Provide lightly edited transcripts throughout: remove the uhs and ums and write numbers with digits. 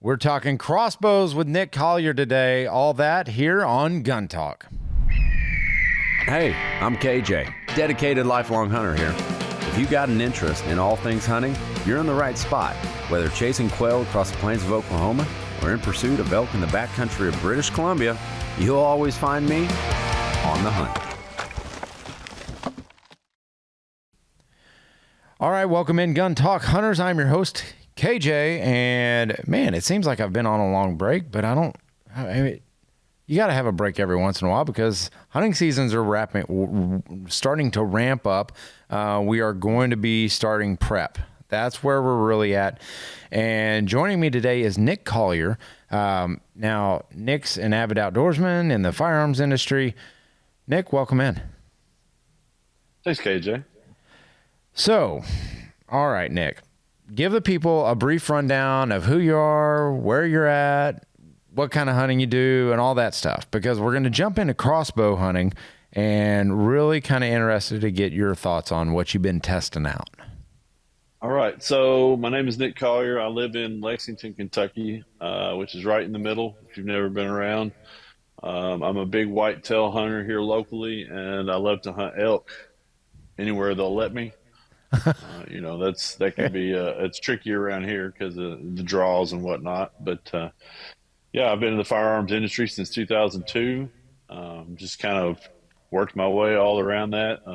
We're talking crossbows with Nick Collier today. All that here on Gun Talk. Hey, I'm KJ, dedicated lifelong hunter here. If you got an interest in all things hunting, you're in the right spot. Whether chasing quail across the plains of Oklahoma or in pursuit of elk in the backcountry of British Columbia, you'll always find me on the hunt. All right, welcome in Gun Talk Hunters. I'm your host, KJ, and man, it seems like I've been on a long break, but I mean, you got to have a break every once in a while because hunting seasons are starting to ramp up. We are going to be starting prep. That's where we're really at. And joining me today is Nick Collier. Now, Nick's an avid outdoorsman in the firearms industry. Nick, welcome in. Thanks, KJ. So, all right, Nick, give the people a brief rundown of who you are, where you're at, what kind of hunting you do, and all that stuff, because we're going to jump into crossbow hunting and really kind of interested to get your thoughts on what you've been testing out. All right. So my name is Nick Collier. I live in Lexington, Kentucky, which is right in the middle if you've never been around. I'm a big whitetail hunter here locally, and I love to hunt elk anywhere they'll let me. That can be it's tricky around here because of the draws and whatnot. But yeah, I've been in the firearms industry since 2002. Just kind of worked my way all around that.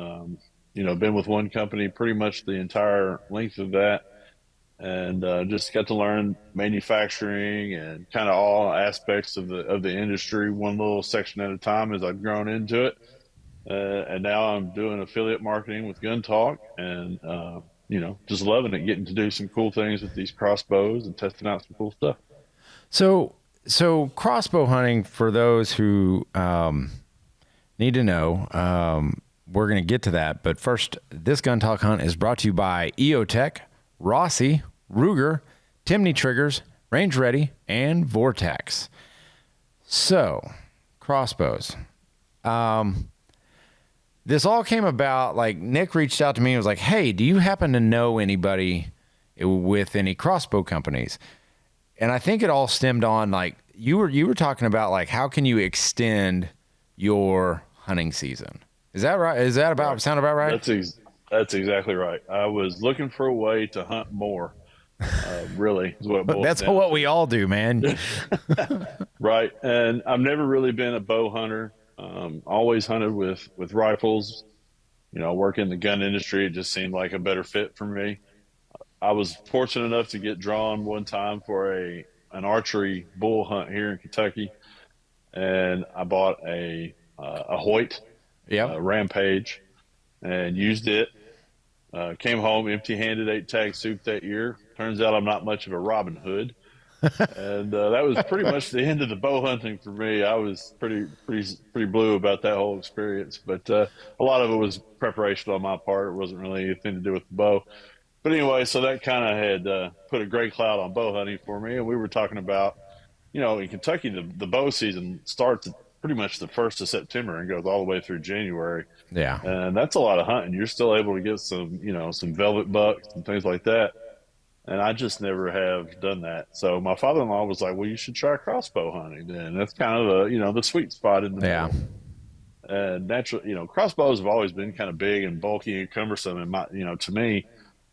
Been with one company pretty much the entire length of that, and just got to learn manufacturing and kind of all aspects of the industry, one little section at a time as I've grown into it. And now I'm doing affiliate marketing with Gun Talk, and just loving it, getting to do some cool things with these crossbows and testing out some cool stuff. So crossbow hunting, for those who need to know, we're going to get to that. But first, this Gun Talk hunt is brought to you by EOTECH, Rossi, Ruger, Timney triggers, Range Ready, and Vortex. So, crossbows. This all came about, like, Nick reached out to me and was like, hey, do you happen to know anybody with any crossbow companies? And I think it all stemmed on, like, you were talking about, like, how can you extend your hunting season? Is that right? Is that about sound about right? That's exactly right. I was looking for a way to hunt more. Really, is what it boils That's down what to. we all do, man. Right. And I've never really been a bow hunter. Always hunted with rifles. Work in the gun industry. It just seemed like a better fit for me. I was fortunate enough to get drawn one time for an archery bull hunt here in Kentucky, and I bought a Hoyt, Rampage, and used it. Came home empty-handed, ate tag soup that year. Turns out I'm not much of a Robin Hood. And that was pretty much the end of the bow hunting for me. I was pretty blue about that whole experience, but a lot of it was preparation on my part. It wasn't really anything to do with the bow. But anyway, so that kind of had put a gray cloud on bow hunting for me. And we were talking about, in Kentucky, the bow season starts pretty much the 1st of September and goes all the way through January. Yeah. And that's a lot of hunting. You're still able to get some velvet bucks and things like that. And I just never have done that. So my father-in-law was like, well, you should try crossbow hunting. And that's kind of the sweet spot in the middle. And naturally, crossbows have always been kind of big and bulky and cumbersome. And to me,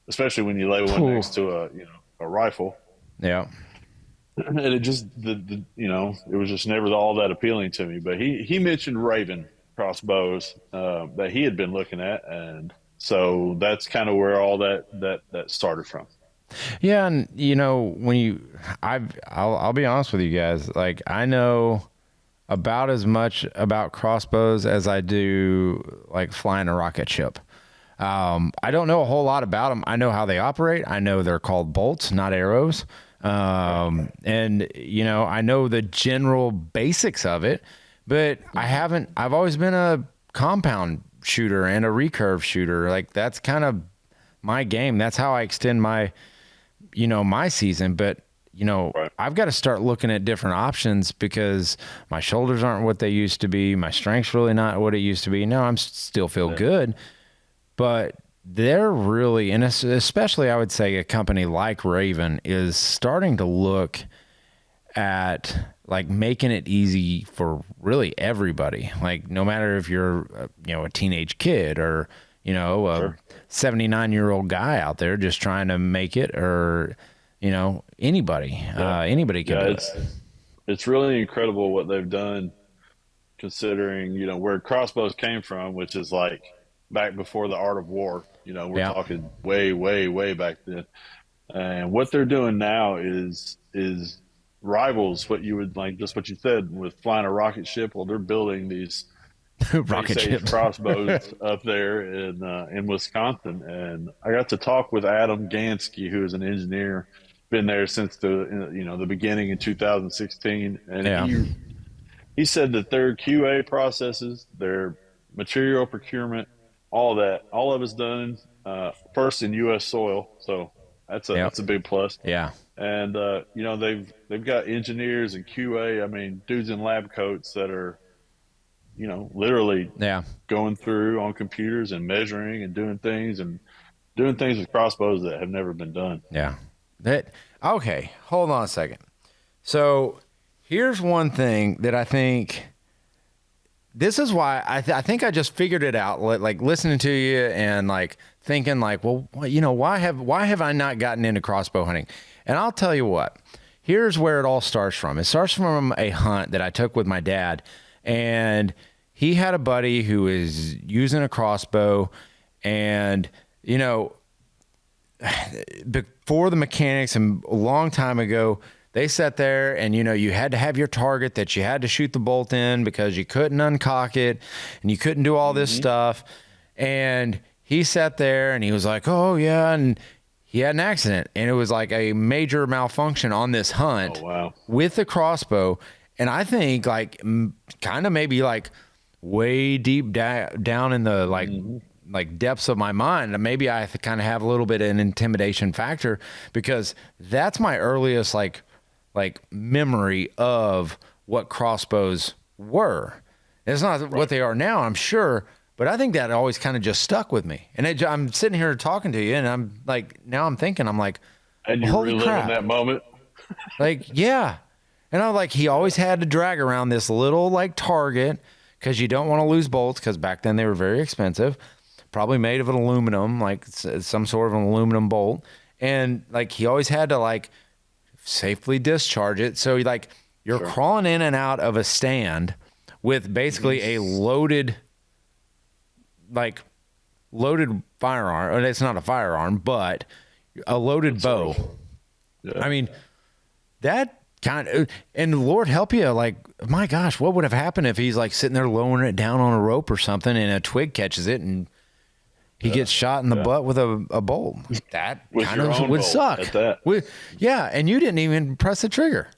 especially when you lay one next to a rifle. Yeah. And it just, it was just never all that appealing to me. But he mentioned Ravin crossbows that he had been looking at. And so that's kind of where all that started from. Yeah, and I'll be honest with you guys. Like, I know about as much about crossbows as I do like flying a rocket ship. I don't know a whole lot about them. I know how they operate. I know they're called bolts, not arrows. And I know the general basics of it, but I've always been a compound shooter and a recurve shooter. Like, that's kind of my game. That's how I extend my season. But right. I've got to start looking at different options because my shoulders aren't what they used to be. My strength's really not what it used to be. No, I'm still feel good, but they're really, and especially I would say a company like Ravin is starting to look at like making it easy for really everybody. Like no matter if you're, a teenage kid or, a Sure. 79-year-old guy out there just trying to make it, or, anybody, Yeah. anybody can Yeah. do it. It's really incredible what they've done considering, where crossbows came from, which is like back before the art of war. We're Yeah. talking way, way, way back then. And what they're doing now is rivals what you would like, just what you said with flying a rocket ship. Well, they're building these Rocket space age ships. crossbows up there in Wisconsin, and I got to talk with Adam Gansky, who is an engineer, been there since the beginning in 2016, and Yeah. he said that their QA processes, their material procurement, all of it's done first in U.S. soil, so Yep. that's a big plus. Yeah. And they've got engineers and QA. I mean, dudes in lab coats that are literally Yeah. going through on computers and measuring and doing things with crossbows that have never been done. Yeah. Okay. Hold on a second. So here's one thing that I think, this is why I think I just figured it out, like listening to you and like thinking like, well, why have I not gotten into crossbow hunting? And I'll tell you what, here's where it all starts from. It starts from a hunt that I took with my dad, and he had a buddy who was using a crossbow, and, before the mechanics and a long time ago, they sat there and, you had to have your target that you had to shoot the bolt in because you couldn't uncock it and you couldn't do all this stuff. And he sat there and he was like, oh yeah. And he had an accident, and it was like a major malfunction on this hunt. Oh, wow. With the crossbow. And I think like kind of maybe like way deep down in the like depths of my mind, maybe I kind of have a little bit of an intimidation factor, because that's my earliest like memory of what crossbows were. It's not what they are now, I'm sure, but I think that always kind of just stuck with me. And I'm sitting here talking to you, and I'm like, now I'm thinking, I'm like, And you're holy reliving crap. that moment. Like, yeah. And I was like, he always had to drag around this little like target, because you don't want to lose bolts, because back then they were very expensive, probably made of an aluminum, like some sort of an aluminum bolt. And like he always had to like safely discharge it. So like you're crawling in and out of a stand with basically a loaded firearm. And it's not a firearm, but a loaded bow. Yeah. I mean, that kind of, and Lord help you, like, my gosh, what would have happened if he's like sitting there lowering it down on a rope or something, and a twig catches it and he gets shot in the butt with a bolt? That With kind your of own would bolt suck. at that. Yeah, and you didn't even press the trigger.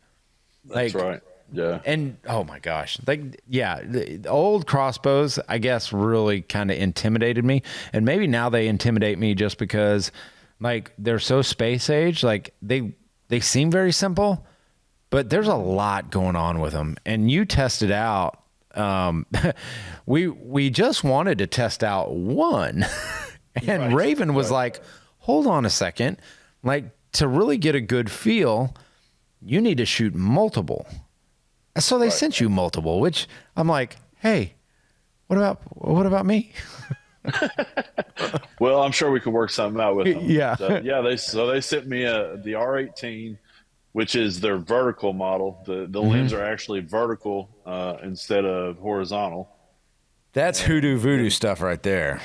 That's right. Yeah. And oh my gosh, like, yeah, the old crossbows, I guess, really kind of intimidated me. And maybe now they intimidate me just because like they're so space age. Like they seem very simple, but there's a lot going on with them. And you tested out. We just wanted to test out one, and Raven was like, hold on a second, like, to really get a good feel, you need to shoot multiple. So they sent you multiple, which I'm like, hey, what about me? Well, I'm sure we could work something out with them. Yeah. They sent me the R18, which is their vertical model. The limbs are actually vertical instead of horizontal. That's hoodoo voodoo stuff right there.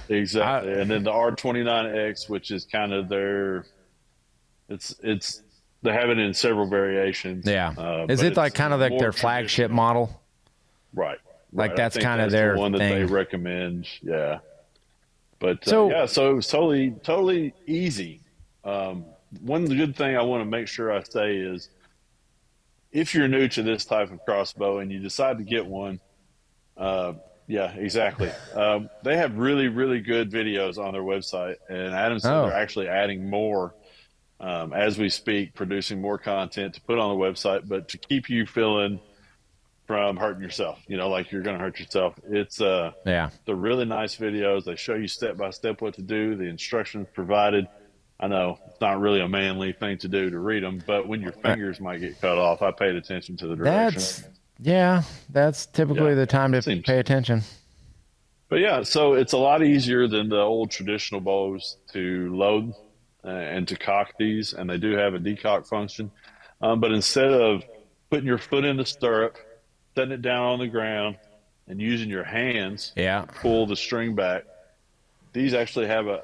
Exactly. And then the R29X, which is kind of their, it's they have it in several variations. Yeah. Is it like kind of like their flagship model? Right. Like right. that's I think kind of that's their the one that they thing. recommend. Yeah. But So it was totally easy. One good thing I want to make sure I say is, if you're new to this type of crossbow and you decide to get one, yeah, exactly. They have really, really good videos on their website, and Adam said they're actually adding more as we speak, producing more content to put on the website, but to keep you feeling from hurting yourself, like you're going to hurt yourself. It's they're really nice videos. They show you step by step what to do, the instructions provided. I know it's not really a manly thing to do to read them, but when your Uh, fingers might get cut off, I paid attention to the direction. that's Yeah, typically the time to seems. pay attention. But yeah, so it's a lot easier than the old traditional bows to load and to cock these, and they do have a decock function. But instead of putting your foot in the stirrup, setting it down on the ground, and using your hands Yeah. to pull the string back, these actually have a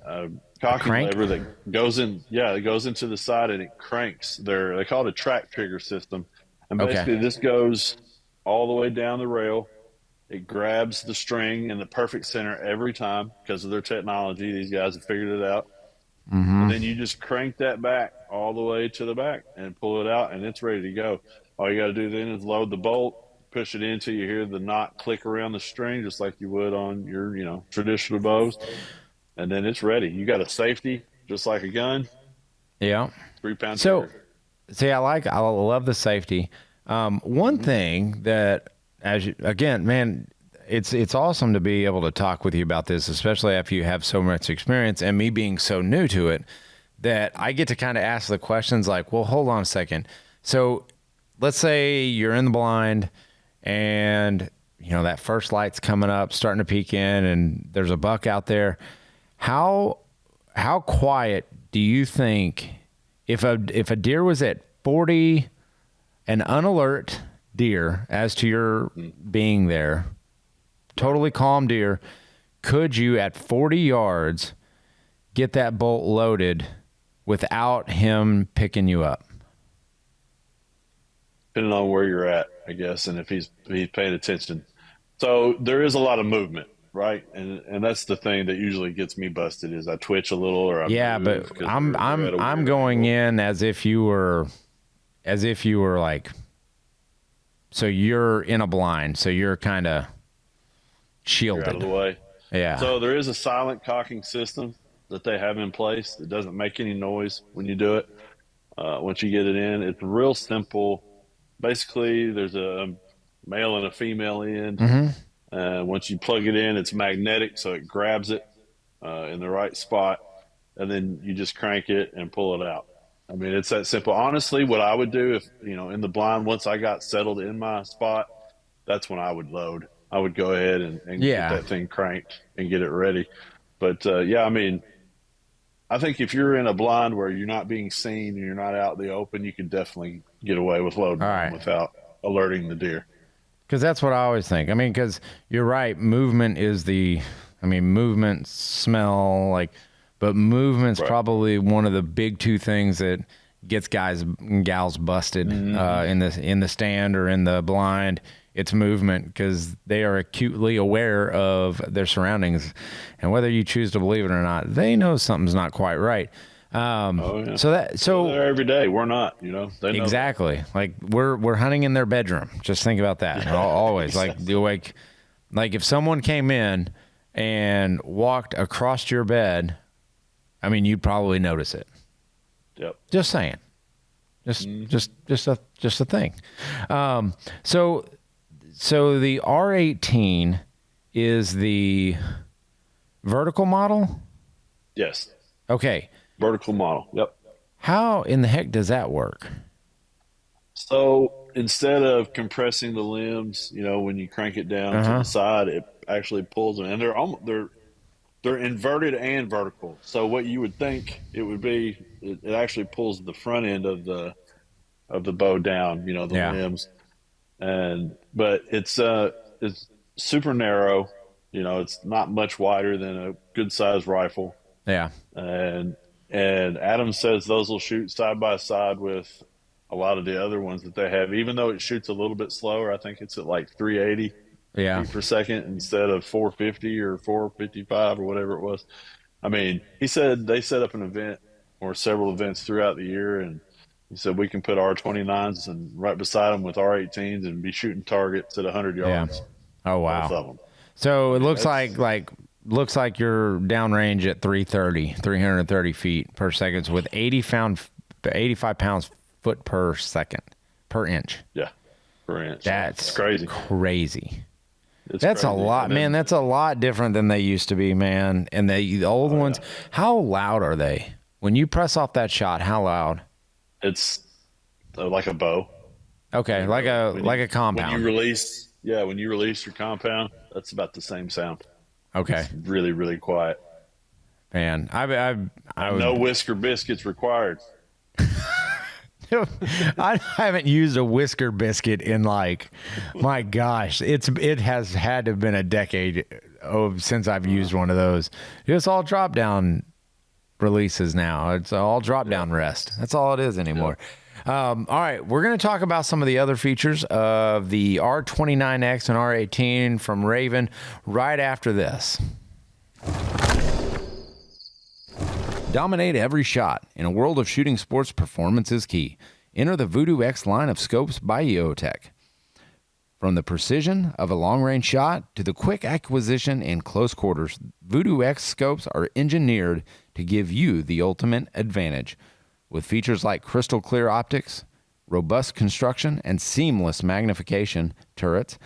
A cocking crank? lever that goes in. Yeah, it goes into the side and it cranks. They call it a track trigger system, and Okay. basically this goes all the way down the rail. It grabs the string in the perfect center every time because of their technology. These guys have figured it out. And Mm-hmm. then you just crank that back all the way to the back and pull it out, and it's ready to go. All you got to do then is load the bolt, push it in till you hear the knot click around the string, just like you would on your, traditional bows, and then it's ready. You got a safety, just like a gun, Yeah. 3 pound So, trigger. see, I love the safety. One Hmm. thing that, again, man, it's awesome to be able to talk with you about this, especially after you have so much experience and me being so new to it, that I get to kind of ask the questions like, well, hold on a second. So, let's say you're in the blind, and that first light's coming up, starting to peek in, and there's a buck out there. How how quiet do you think, if a deer was at 40, an unalert deer as to your being there, totally calm deer, could you at 40 yards get that bolt loaded without him picking you up? Depending on where you're at, I guess, and if he's paying attention. So there is a lot of movement, right? And that's the thing that usually gets me busted is I twitch a little or I Yeah, move but because I'm they're I'm at a I'm weird going angle. in as if you were like, so you're in a blind, so you're kind of You're out of shielded. the way. Yeah. So there is a silent cocking system that they have in place that doesn't make any noise when you do it. Once you get it in, it's real simple. Basically, there's a male and a female end. Mm-hmm. Once you plug it in, it's magnetic, so it grabs it in the right spot, and then you just crank it and pull it out. I mean, it's that simple. Honestly, what I would do if, in the blind, once I got settled in my spot, that's when I would load. I would go ahead and get Yeah. that thing cranked and get it ready. But yeah, I mean, I think if you're in a blind where you're not being seen and you're not out in the open, you can definitely get away with All loading them right. without alerting the deer. Because that's what I always think. I mean, because you're right. Movement, smell, but movement's Right. probably one of the big two things that gets guys and gals busted Hmm. in the stand or in the blind. It's movement because they are acutely aware of their surroundings, and whether you choose to believe it or not, they know something's not quite right. Oh yeah. So that They're so there every day. We're not, they know that. Exactly. Like we're hunting in their bedroom. Just think about that. Always like if someone came in and walked across your bed, I mean, you'd probably notice it. Yep. Just saying. Just a thing. Um, so so the R18 is the vertical model. Yes. Okay. Vertical model. Yep. How in the heck does that work? So instead of compressing the limbs, when you crank it down Uh to huh. the side, it actually pulls them, and they're inverted and vertical. So what you would think it would be, it actually pulls the front end of the bow down, the Yeah. limbs, and but it's super narrow. It's not much wider than a good sized rifle, Yeah. and Adam says those will shoot side by side with a lot of the other ones that they have. Even though it shoots a little bit slower, I think it's at like 380 Yeah. feet per second instead of 450 or 455 or whatever it was. I mean, he said they set up an event or several events throughout the year, and he said we can put R29s and right beside them with R18s and be shooting targets at 100 Yeah. yards, Oh both wow. of them. So I it mean, looks that's like you're downrange at 330 feet per second with 85 pounds foot per second per inch. yeah, per inch. It's That's crazy. crazy. It's That's a crazy. lot, And man. then, That's a lot different than they used to be, man. And the old oh ones, yeah. how loud are they? When you press off that shot, how loud? It's like a bow. Okay, like a When you compound. release, yeah, when you release your compound, that's about the same sound. Okay, It's really, really quiet. man. I And no would. whisker biscuits required. I haven't used a whisker biscuit in like, my gosh, it has had to have been a decade since I've used one of those. It's all drop down releases now. It's all drop down rest. That's all it is anymore. All right, we're going to talk about some of the other features of the R29X and R18 from Ravin right after this. Dominate every shot. In a world of shooting sports, performance is key. Enter the Voodoo X line of scopes by EOTECH. From the precision of a long-range shot to the quick acquisition in close quarters, Voodoo X scopes are engineered to give you the ultimate advantage. With features like crystal clear optics, robust construction, and seamless magnification turrets,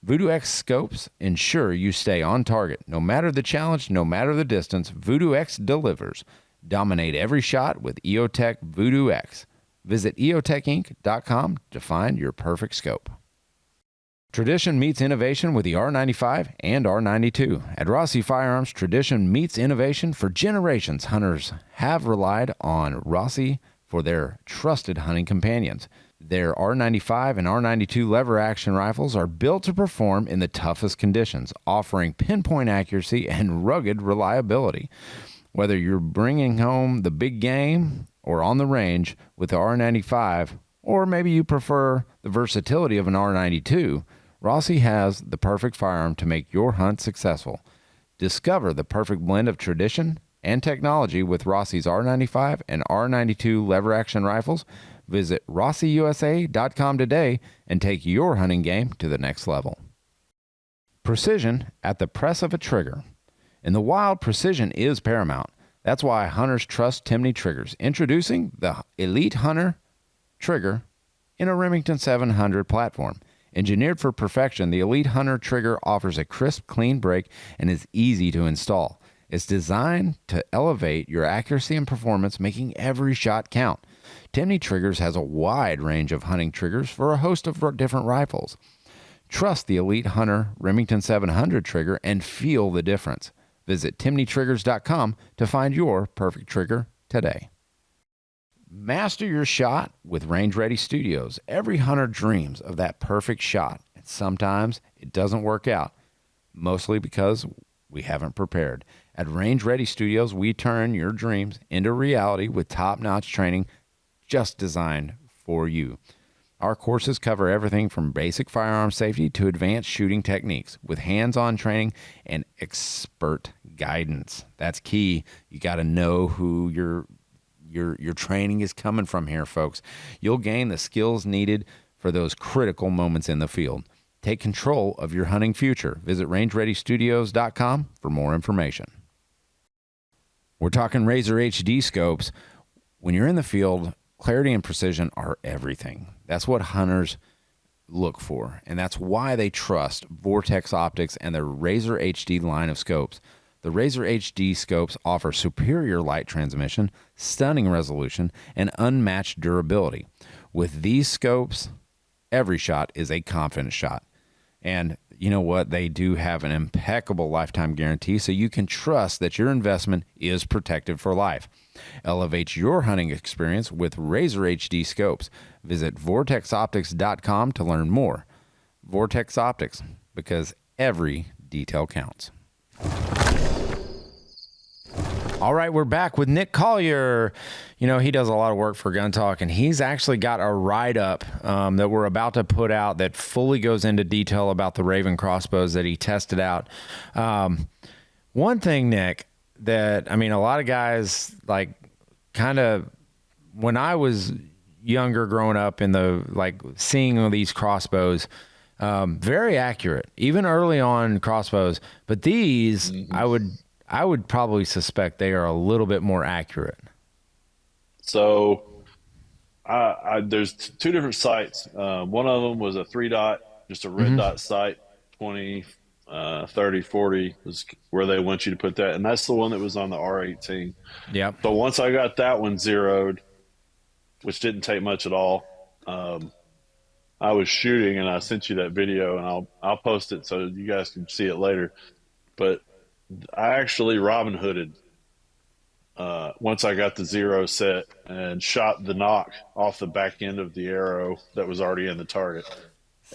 Voodoo X scopes ensure you stay on target. No matter the challenge, no matter the distance, Voodoo X delivers. Dominate every shot with EOTECH Voodoo X. Visit EOTECHinc.com to find your perfect scope. Tradition meets innovation with the R95 and R92. At Rossi Firearms, tradition meets innovation. For generations, hunters have relied on Rossi for their trusted hunting companions. Their R95 and R92 lever action rifles are built to perform in the toughest conditions, offering pinpoint accuracy and rugged reliability. Whether you're bringing home the big game or on the range with the R95, or maybe you prefer the versatility of an R92, Rossi has the perfect firearm to make your hunt successful. Discover the perfect blend of tradition and technology with Rossi's R95 and R92 lever action rifles. Visit RossiUSA.com today and take your hunting game to the next level. Precision at the press of a trigger. In the wild, precision is paramount. That's why hunters trust Timney triggers. Introducing the Elite Hunter trigger in a Remington 700 platform. Engineered for perfection, the Elite Hunter trigger offers a crisp, clean break and is easy to install. It's designed to elevate your accuracy and performance, making every shot count. Timney Triggers has a wide range of hunting triggers for a host of different rifles. Trust the Elite Hunter Remington 700 trigger and feel the difference. Visit TimneyTriggers.com to find your perfect trigger today. Master your shot with Range Ready Studios. Every hunter dreams of that perfect shot, and sometimes it doesn't work out, mostly because we haven't prepared. At Range Ready Studios, we turn your dreams into reality with top-notch training just designed for you. Our courses cover everything from basic firearm safety to advanced shooting techniques with hands-on training and expert guidance. That's key. You got to know who your training is coming from here, folks. You'll gain the skills needed for those critical moments in the field. Take control of your hunting future. Visit rangereadystudios.com for more information. We're talking Razor HD scopes. When you're in the field, clarity and precision are everything. That's what hunters look for, and that's why they trust Vortex Optics and their Razor HD line of scopes. The Razor HD scopes offer superior light transmission, stunning resolution, and unmatched durability. With these scopes, every shot is a confident shot. And you know what? They do have an impeccable lifetime guarantee, so you can trust that your investment is protected for life. Elevate your hunting experience with Razor HD scopes. Visit VortexOptics.com to learn more. Vortex Optics, because every detail counts. All right, we're back with Nick Collier. You know, he does a lot of work for Gun Talk, and he's actually got a write-up that we're about to put out that fully goes into detail about the Ravin crossbows that he tested out. One thing, Nick, that, I mean, a lot of guys, like, kind of, when I was younger growing up in the, like, seeing these crossbows, very accurate, even early on crossbows, but these, I would probably suspect they are a little bit more accurate. So there's two different sights. One of them was a 3 dot, just a red dot sight, 20 30, 40 was where they want you to put that. And that's the one that was on the R18. Yep. So once I got that one zeroed, which didn't take much at all, I was shooting and I sent you that video and I'll post it so you guys can see it later. But I actually Robin Hooded once I got the zero set and shot the knock off the back end of the arrow that was already in the target.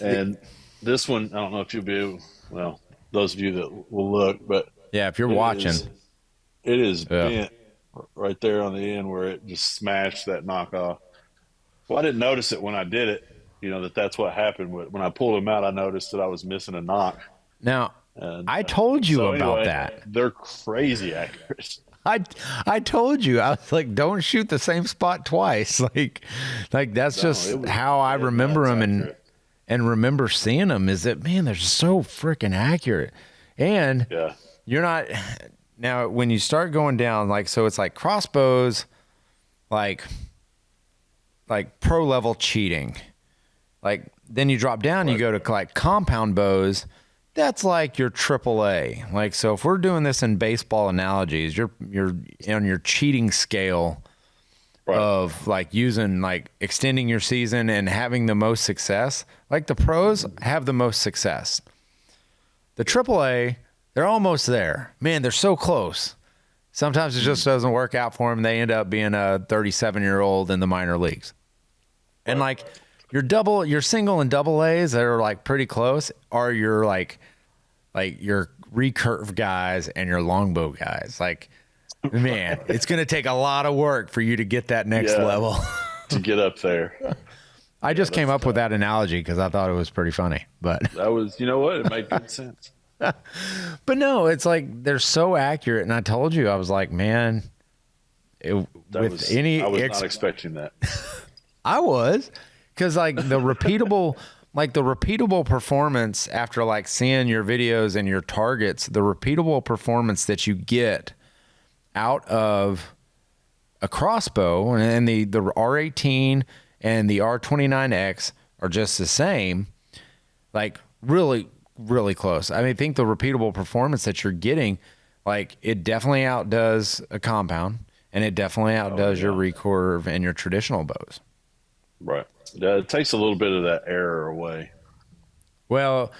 And this one, I don't know if you'll be able, well, those of you that will look, but Yeah, if you're watching. It is bent right there on the end where it just smashed that knockoff. Well, I didn't notice it when I did it, that's what happened. When I pulled them out, I noticed that I was missing a knock. Now, And, I told you about anyway, that. They're crazy accurate. I told you. I was like, don't shoot the same spot twice. Like that's just how I remember them and remember seeing them is that, man, they're so freaking accurate. And you're not now when you start going down, like, so it's like crossbows, like pro level cheating. Like then you drop down, you go to like compound bows. That's like your AAA. Like, so if we're doing this in baseball analogies, you're on your cheating scale of like using, like extending your season and having the most success. Like the pros have the most success. The AAA, they're almost there. Man, they're so close. Sometimes it just doesn't work out for them. They end up being a 37-year-old in the minor leagues. And like your single and double A's that are like pretty close are your like your recurve guys and your longbow guys. Like, man, it's going to take a lot of work for you to get that next level. To get up there. I just came up with that analogy because I thought it was pretty funny. But that was, it made good sense. But no, it's like they're so accurate. And I told you, I was like, man, I was not expecting that. I was. Because like the repeatable performance after like seeing your videos and your targets, the repeatable performance that you get out of a crossbow and the R18 and the R29X are just the same, like really, really close. I mean, I think the repeatable performance that you're getting, like it definitely outdoes a compound and it definitely outdoes your recurve and your traditional bows. Right. It takes a little bit of that error away. Well,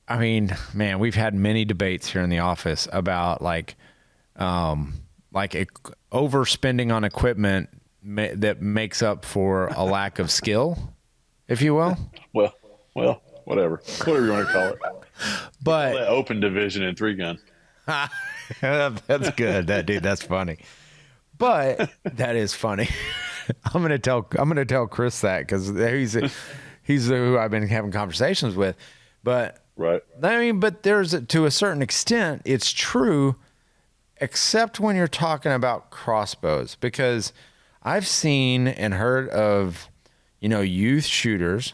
I mean, man, we've had many debates here in the office about like overspending on equipment that makes up for a lack of skill, if you will. Well, whatever you want to call it. But that open division in 3-gun. That's good. That's funny. But that is funny. I'm gonna tell Chris that because he's who I've been having conversations with. But right, I mean, but there's to a certain extent it's true, except when you're talking about crossbows, because I've seen and heard of youth shooters,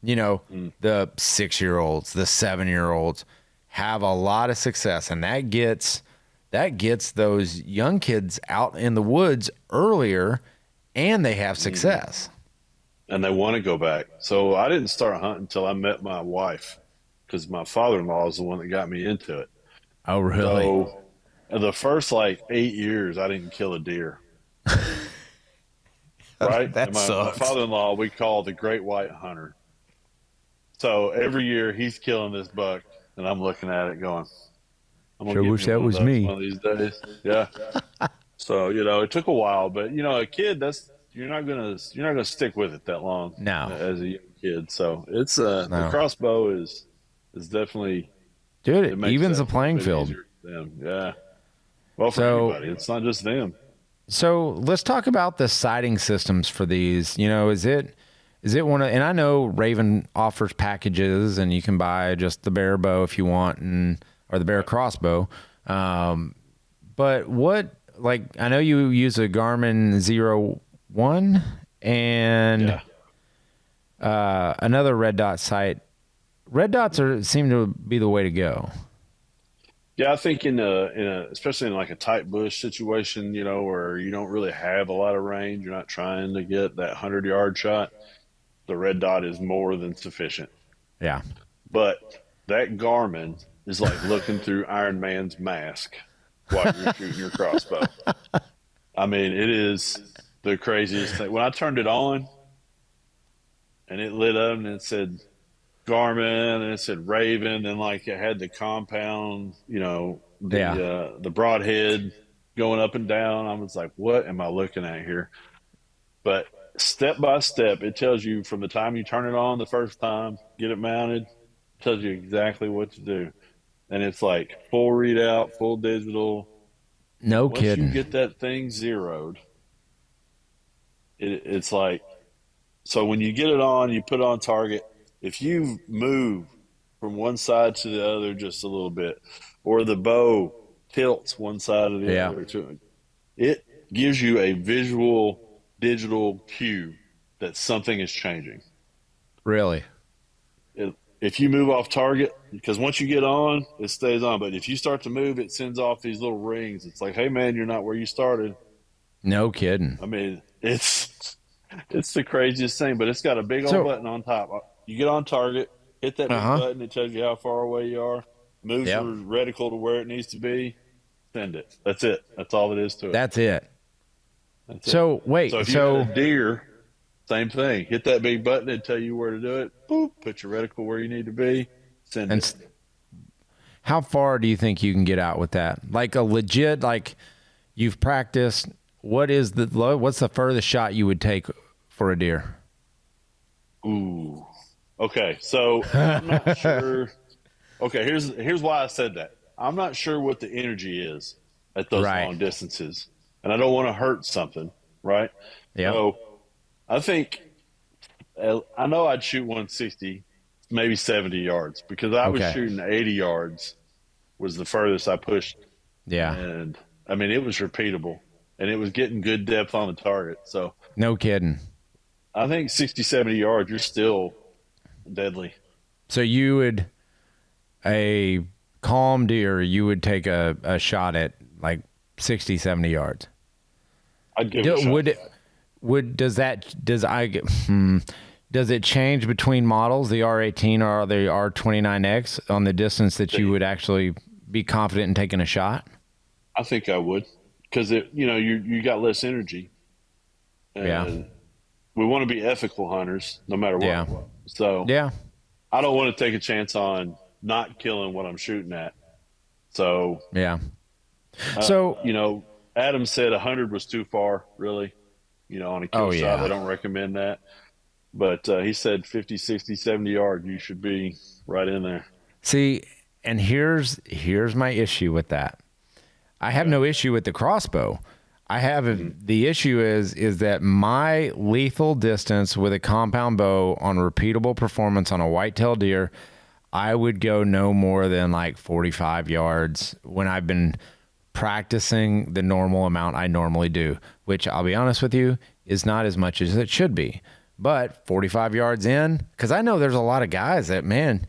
the 6-year-olds, the 7-year-olds have a lot of success, and that gets those young kids out in the woods earlier. And they have success. And they want to go back. So I didn't start hunting until I met my wife because my father-in-law is the one that got me into it. Oh, really? So the first 8 years, I didn't kill a deer. Right? That sucks. My father-in-law, we call the great white hunter. So every year he's killing this buck, and I'm looking at it going, I'm going to wish that was me one of these days. Yeah. So, it took a while, but a kid, you're not gonna stick with it that long. No. As a young kid. So it's the crossbow is definitely, dude, it evens the playing field. Yeah. Well, for everybody. It's not just them. So let's talk about the sighting systems for these. Is it one of, and I know Ravin offers packages and you can buy just the bare bow if you want or the bare crossbow. But what, like, I know you use a Garmin 01 and another red dot sight. Red dots seem to be the way to go. Yeah, I think especially in like a tight bush situation, where you don't really have a lot of range, you're not trying to get that 100-yard shot. The red dot is more than sufficient. Yeah. But that Garmin is like looking through Iron Man's mask while you're shooting your crossbow. I mean, it is the craziest thing. When I turned it on and it lit up and it said Garmin and it said Raven and like it had the compound, the broadhead going up and down. I was like, what am I looking at here? But step by step, it tells you from the time you turn it on the first time, get it mounted, tells you exactly what to do. And it's like full readout, full digital. No Once kidding. you get that thing zeroed, it's like, so when you get it on, you put it on target. If you move from one side to the other just a little bit, or the bow tilts one side or the other to it gives you a visual digital cue that something is changing. Really? If you move off target, because once you get on, it stays on. But if you start to move, it sends off these little rings. It's like, hey, man, you're not where you started. No kidding. I mean, it's the craziest thing, but it's got a big old button on top. You get on target, hit that big button. It tells you how far away you are. Moves your reticle to where it needs to be. Send it. That's it. That's all it is to it. That's it. Wait. So if you had a deer, same thing. Hit that big button and tell you where to do it. Boop. Put your reticle where you need to be. Send it. How far do you think you can get out with that? Like a legit, like you've practiced. What's the furthest shot you would take for a deer? Ooh. Okay. So I'm not sure. Okay. Here's why I said that. I'm not sure what the energy is at those long distances, and I don't want to hurt something. Right. Yeah. So I think I know I'd shoot 160, maybe 70 yards because I was shooting 80 yards was the furthest I pushed. Yeah. And I mean, it was repeatable and it was getting good depth on the target. So no kidding. I think 60, 70 yards, you're still deadly. So you would, a calm deer, you would take a shot at like 60, 70 yards. I'd give it a shot. Does it change between models, the R18 or the R29X, on the distance that you would actually be confident in taking a shot? I think I would, because you got less energy. And we want to be ethical hunters, no matter what. Yeah. So I don't want to take a chance on not killing what I'm shooting at. So Adam said 100 was too far, really. On a kill shot, they don't recommend that. But he said 50, 60, 70 yards, you should be right in there. See, and here's my issue with that. I have no issue with the crossbow. I have the issue is that my lethal distance with a compound bow on repeatable performance on a whitetail deer, I would go no more than like 45 yards when I've been practicing the normal amount I normally do, which I'll be honest with you is not as much as it should be. But 45 yards in, because I know there's a lot of guys that, man,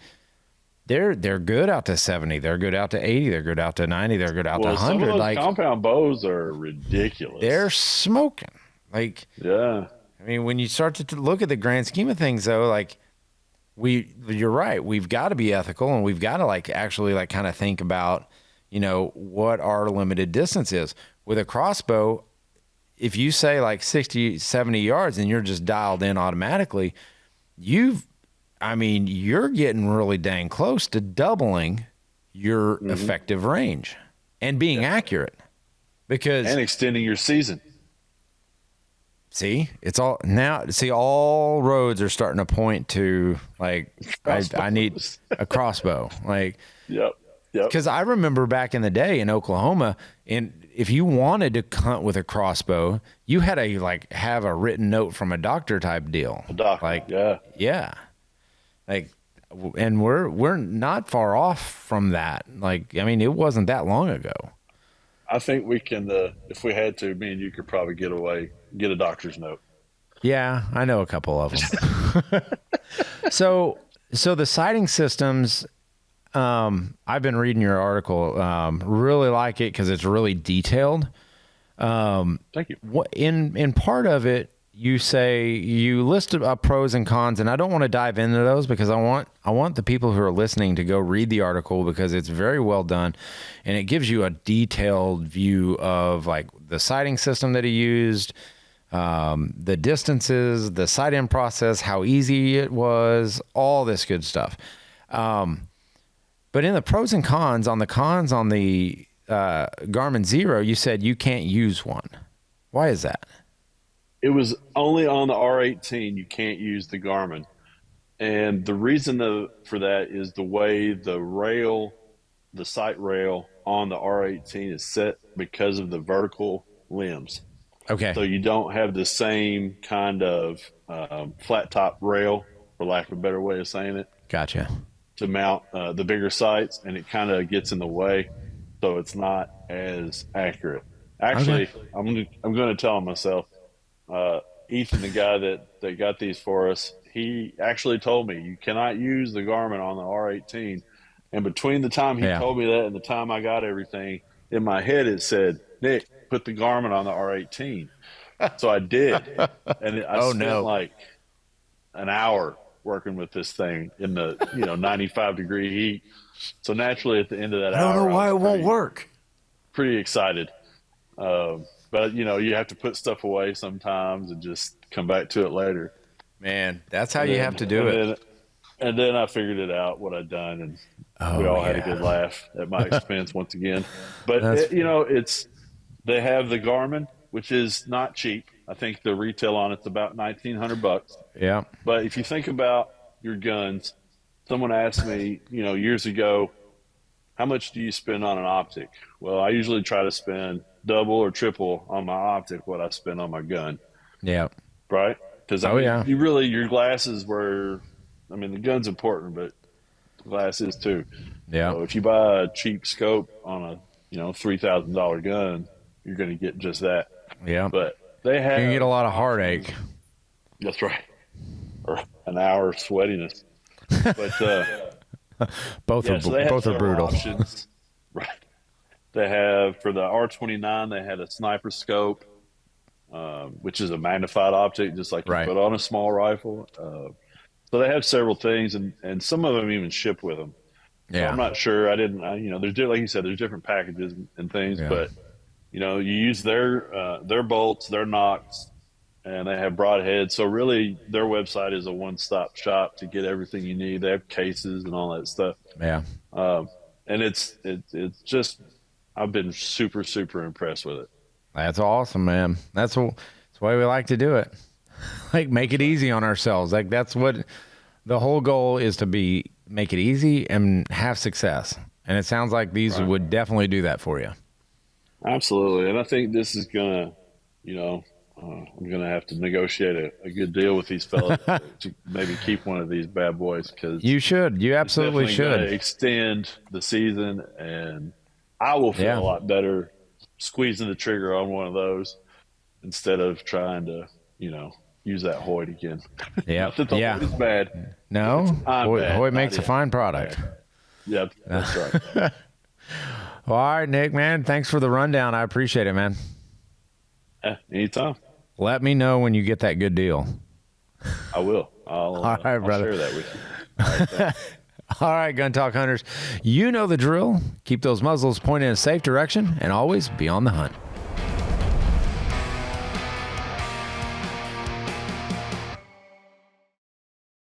they're good out to 70, they're good out to 80, they're good out to 90, they're good out to 100. Some of those compound bows are ridiculous. They're smoking. Like, I mean, when you start to look at the grand scheme of things, though, like you're right. We've got to be ethical, and we've got to actually kind of think about, what our limited distance is. With a crossbow, if you say like 60, 70 yards and you're just dialed in automatically, you're getting really dang close to doubling your effective range and being accurate. And extending your season. See, all roads are starting to point to I need a crossbow. Yep. Because I remember back in the day in Oklahoma, and if you wanted to hunt with a crossbow, you had to have a written note from a doctor type deal. A doctor, yeah. And we're not far off from that. It wasn't that long ago. I think we can, if we had to, me and you could probably get a doctor's note. Yeah, I know a couple of them. So the sighting systems. I've been reading your article. Really like it because it's really detailed. Thank you. In part of it, you say you list pros and cons, and I don't want to dive into those because I want the people who are listening to go read the article because it's very well done, and it gives you a detailed view of like the sighting system that he used, the distances, the sight-in process, how easy it was, all this good stuff. But in the pros and cons on the Garmin Zero, you said you can't use one. Why is that? It was only on the R18 you can't use the Garmin. And the reason for that is the way the sight rail on the R18 is set because of the vertical limbs. Okay. So you don't have the same kind of flat top rail, for lack of a better way of saying it, Gotcha. to mount the bigger sights, and it kind of gets in the way, so it's not as accurate. Actually, Okay. I'm going to tell myself, Ethan, the guy that got these for us, he actually told me you cannot use the Garmin on the R18. And between the time he told me that and the time I got everything, in my head it said, Nick, put the Garmin on the R18. So I did, and I spent like an hour working with this thing in the 95-degree heat. So naturally, at the end of that hour, I don't know why it won't work. Pretty excited. But you have to put stuff away sometimes and just come back to it later. Man, that's how you have to do it. And then I figured it out what I'd done, and we all had a good laugh at my expense once again. But they have the Garmin, which is not cheap. I think the retail on it's about $1,900. Yeah. But if you think about your guns, someone asked me, years ago, how much do you spend on an optic? Well, I usually try to spend double or triple on my optic what I spend on my gun. Yeah. Right? Because your glasses the gun's important, but the glass is too. Yeah. So if you buy a cheap scope on a $3,000 gun, you're going to get just that. Yeah. But they have, you can get a lot of heartache. That's right. Or an hour of sweatiness. But both are brutal. Options. Right. They have, for the R29, they had a sniper scope, which is a magnified optic, just like you put on a small rifle. So they have several things, and some of them even ship with them. Yeah. So I'm not sure. There's, like you said, there's different packages and things, but you use their bolts, their nocks, and they have broadheads. So really, their website is a one-stop shop to get everything you need. They have cases and all that stuff. Yeah. And it's just, I've been super, super impressed with it. That's awesome, man. That's the way we like to do it. Like, make it easy on ourselves. Like, that's what the whole goal is, to make it easy and have success. And it sounds like these would definitely do that for you. Absolutely. And I think this is going to, I'm going to have to negotiate a good deal with these fellas to maybe keep one of these bad boys. Cause you should. You absolutely should. Extend the season, and I will feel a lot better squeezing the trigger on one of those instead of trying to, use that Hoyt again. Yeah. Not that the Hoyt is bad. No, Hoyt makes a fine product. Yep, that's right. Well, all right, Nick, man. Thanks for the rundown. I appreciate it, man. Anytime. Let me know when you get that good deal. I will. All right, brother. I'll share that with you. All right, all right, Gun Talk hunters. You know the drill. Keep those muzzles pointed in a safe direction and always be on the hunt.